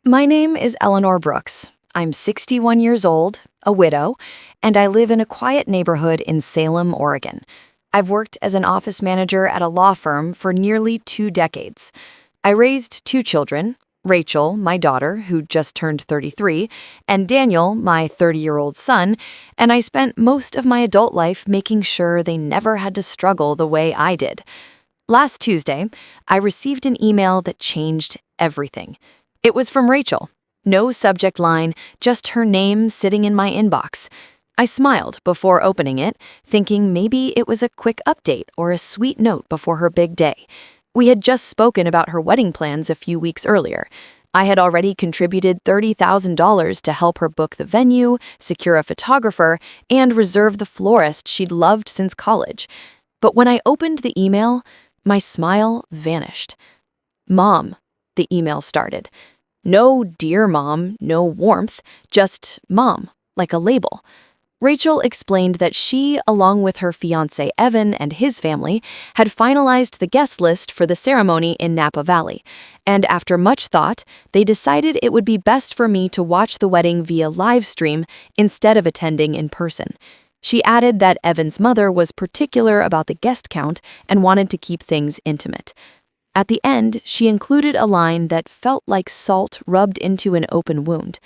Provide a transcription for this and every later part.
My name is Eleanor Brooks. I'm 61 years old, a widow, and I live in a quiet neighborhood in Salem, Oregon. I've worked as an office manager at a law firm for nearly 2 decades. I raised two children, Rachel, my daughter, who just turned 33, and Daniel, my 30-year-old son, and I spent most of my adult life making sure they never had to struggle the way I did. Last Tuesday, I received an email that changed everything. It was from Rachel. No subject line, just her name sitting in my inbox. I smiled before opening it, thinking maybe it was a quick update or a sweet note before her big day. We had just spoken about her wedding plans a few weeks earlier. I had already contributed $30,000 to help her book the venue, secure a photographer, and reserve the florist she'd loved since college. But when I opened the email, my smile vanished. "Mom," the email started. No "Dear Mom," no warmth, just "Mom," like a label. Rachel explained that she, along with her fiancé Evan and his family, had finalized the guest list for the ceremony in Napa Valley, and after much thought, they decided it would be best for me to watch the wedding via live stream instead of attending in person. She added that Evan's mother was particular about the guest count and wanted to keep things intimate. At the end, she included a line that felt like salt rubbed into an open wound.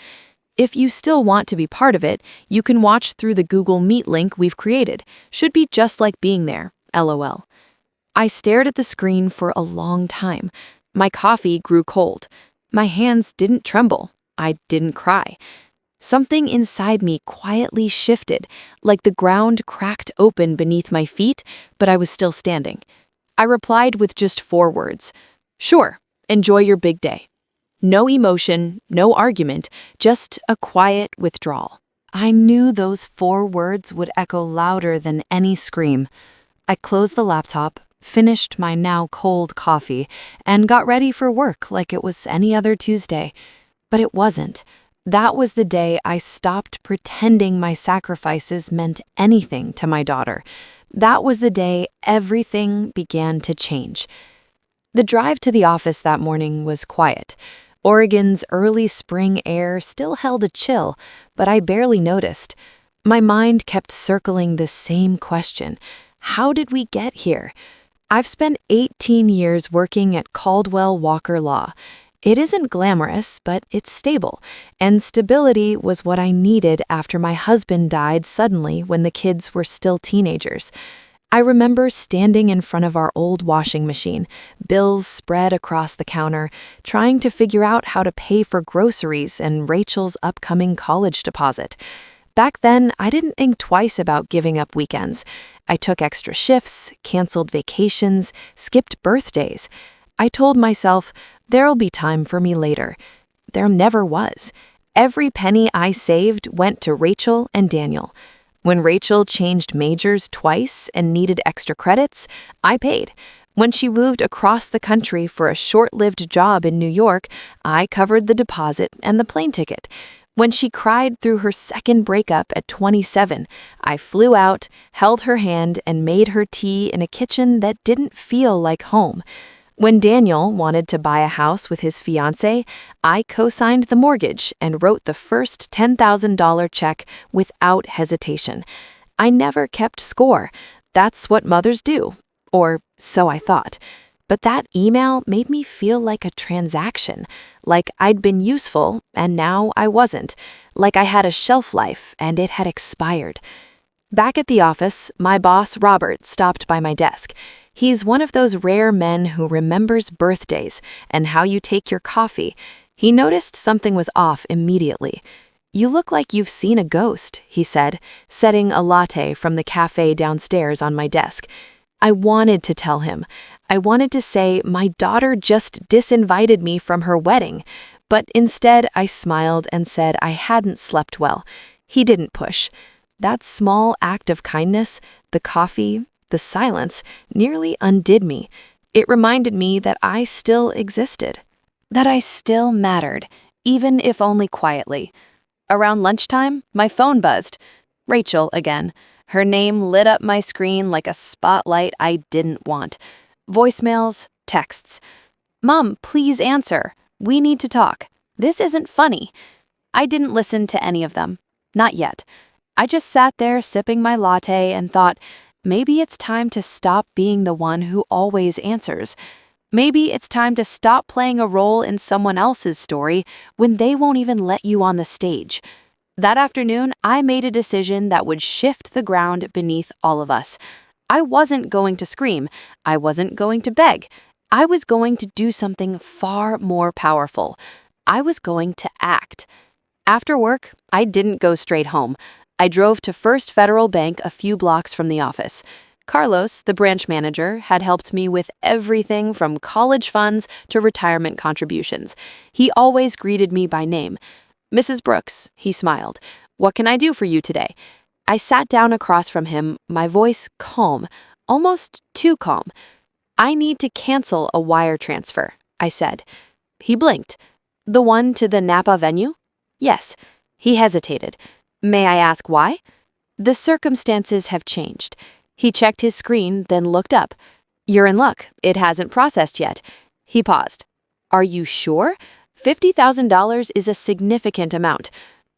"If you still want to be part of it, you can watch through the Google Meet link we've created. Should be just like being there, LOL." I stared at the screen for a long time. My coffee grew cold. My hands didn't tremble. I didn't cry. Something inside me quietly shifted, like the ground cracked open beneath my feet, but I was still standing. I replied with just 4 words. "Sure, enjoy your big day." No emotion, no argument, just a quiet withdrawal. I knew those 4 words would echo louder than any scream. I closed the laptop, finished my now cold coffee, and got ready for work like it was any other Tuesday. But it wasn't. That was the day I stopped pretending my sacrifices meant anything to my daughter. That was the day everything began to change. The drive to the office that morning was quiet. Oregon's early spring air still held a chill, but I barely noticed. My mind kept circling the same question. How did we get here? I've spent 18 years working at Caldwell Walker Law. It isn't glamorous, but it's stable, and stability was what I needed after my husband died suddenly when the kids were still teenagers. I remember standing in front of our old washing machine, bills spread across the counter, trying to figure out how to pay for groceries and Rachel's upcoming college deposit. Back then, I didn't think twice about giving up weekends. I took extra shifts, canceled vacations, skipped birthdays. I told myself, there'll be time for me later. There never was. Every penny I saved went to Rachel and Daniel. When Rachel changed majors twice and needed extra credits, I paid. When she moved across the country for a short-lived job in New York, I covered the deposit and the plane ticket. When she cried through her second breakup at 27, I flew out, held her hand, and made her tea in a kitchen that didn't feel like home. When Daniel wanted to buy a house with his fiancé, I co-signed the mortgage and wrote the first $10,000 check without hesitation. I never kept score. That's what mothers do. Or so I thought. But that email made me feel like a transaction, like I'd been useful and now I wasn't, like I had a shelf life and it had expired. Back at the office, my boss, Robert, stopped by my desk. He's one of those rare men who remembers birthdays and how you take your coffee. He noticed something was off immediately. "You look like you've seen a ghost," he said, setting a latte from the cafe downstairs on my desk. I wanted to tell him. I wanted to say my daughter just disinvited me from her wedding, but instead I smiled and said I hadn't slept well. He didn't push. That small act of kindness, the coffee, the silence, nearly undid me. It reminded me that I still existed, that I still mattered, even if only quietly. Around lunchtime, my phone buzzed. Rachel again. Her name lit up my screen like a spotlight I didn't want. Voicemails, texts. "Mom, please answer. We need to talk." This isn't funny. I didn't listen to any of them. Not yet. I just sat there sipping my latte and thought, maybe it's time to stop being the one who always answers. Maybe it's time to stop playing a role in someone else's story when they won't even let you on the stage. That afternoon, I made a decision that would shift the ground beneath all of us. I wasn't going to scream. I wasn't going to beg. I was going to do something far more powerful. I was going to act. After work, I didn't go straight home. I drove to First Federal Bank a few blocks from the office. Carlos, the branch manager, had helped me with everything from college funds to retirement contributions. He always greeted me by name. "Mrs. Brooks," he smiled. "What can I do for you today?" I sat down across from him, my voice calm, almost too calm. "I need to cancel a wire transfer," I said. He blinked. "The one to the Napa venue?" "Yes." He hesitated. "May I ask why?" "The circumstances have changed." He checked his screen, then looked up. "You're in luck. It hasn't processed yet." He paused. "Are you sure? $50,000 is a significant amount."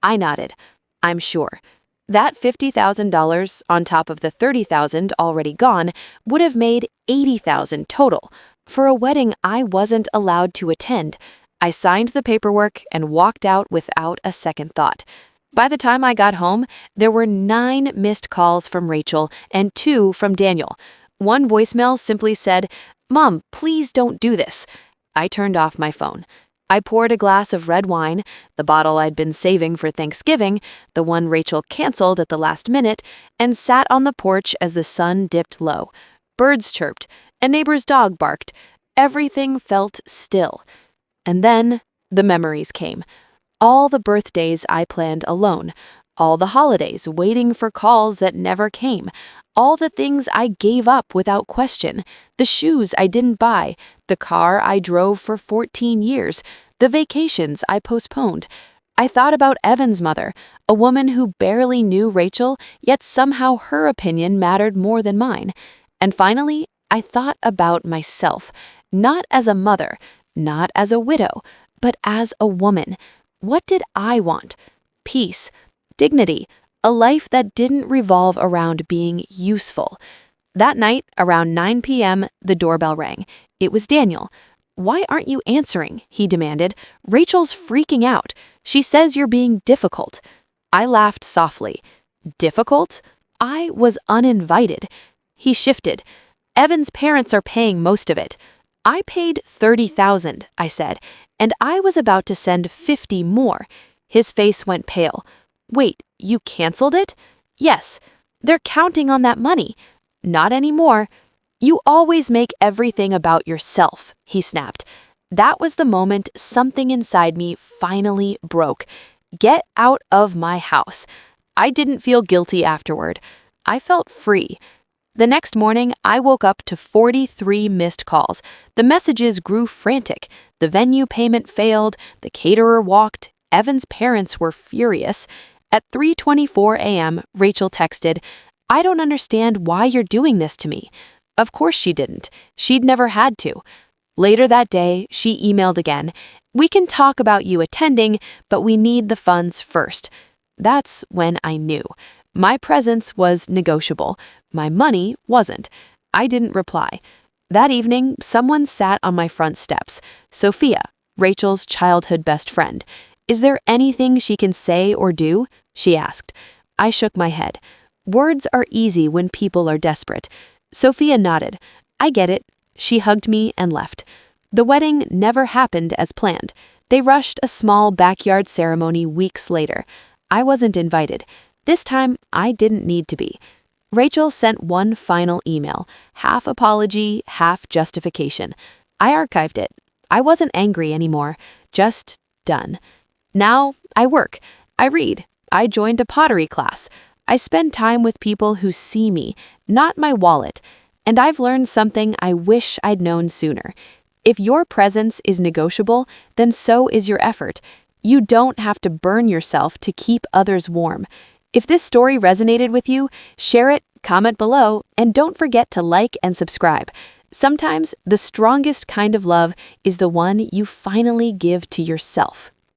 I nodded. "I'm sure." That $50,000, on top of the $30,000 already gone, would have made $80,000 total, for a wedding I wasn't allowed to attend. I signed the paperwork and walked out without a second thought. By the time I got home, there were 9 missed calls from Rachel and 2 from Daniel. One voicemail simply said, "Mom, please don't do this." I turned off my phone. I poured a glass of red wine, the bottle I'd been saving for Thanksgiving, the one Rachel canceled at the last minute, and sat on the porch as the sun dipped low. Birds chirped, a neighbor's dog barked. Everything felt still. And then the memories came. All the birthdays I planned alone, all the holidays waiting for calls that never came, all the things I gave up without question, the shoes I didn't buy, the car I drove for 14 years, the vacations I postponed. I thought about Evan's mother, a woman who barely knew Rachel, yet somehow her opinion mattered more than mine. And finally, I thought about myself, not as a mother, not as a widow, but as a woman. What did I want? Peace, dignity, a life that didn't revolve around being useful. That night, around 9 p.m., the doorbell rang. It was Daniel. "Why aren't you answering?" he demanded. "Rachel's freaking out. She says you're being difficult." I laughed softly. Difficult? I was uninvited. He shifted. "Evan's parents are paying most of it." "I paid $30,000, I said, and I was about to send 50 more. His face went pale. "Wait, you canceled it?" "Yes. They're counting on that money." "Not anymore." "You always make everything about yourself," he snapped. That was the moment something inside me finally broke. Get out of my house. I didn't feel guilty afterward. I felt free. The next morning, I woke up to 43 missed calls. The messages grew frantic. The venue payment failed. The caterer walked. Evan's parents were furious. At 3:24 a.m., Rachel texted, "I don't understand why you're doing this to me." Of course she didn't. She'd never had to. Later that day, she emailed again. "We can talk about you attending, but we need the funds first." That's when I knew. My presence was negotiable. My money wasn't. I didn't reply. That evening, someone sat on my front steps. Sophia, Rachel's childhood best friend. "Is there anything she can say or do?" she asked. I shook my head. Words are easy when people are desperate. Sophia nodded. "I get it." She hugged me and left. The wedding never happened as planned. They rushed a small backyard ceremony weeks later. I wasn't invited. This time, I didn't need to be. Rachel sent one final email, half apology, half justification. I archived it. I wasn't angry anymore, just done. Now, I work. I read. I joined a pottery class. I spend time with people who see me, not my wallet. And I've learned something I wish I'd known sooner. If your presence is negotiable, then so is your effort. You don't have to burn yourself to keep others warm. If this story resonated with you, share it, comment below, and don't forget to like and subscribe. Sometimes the strongest kind of love is the one you finally give to yourself.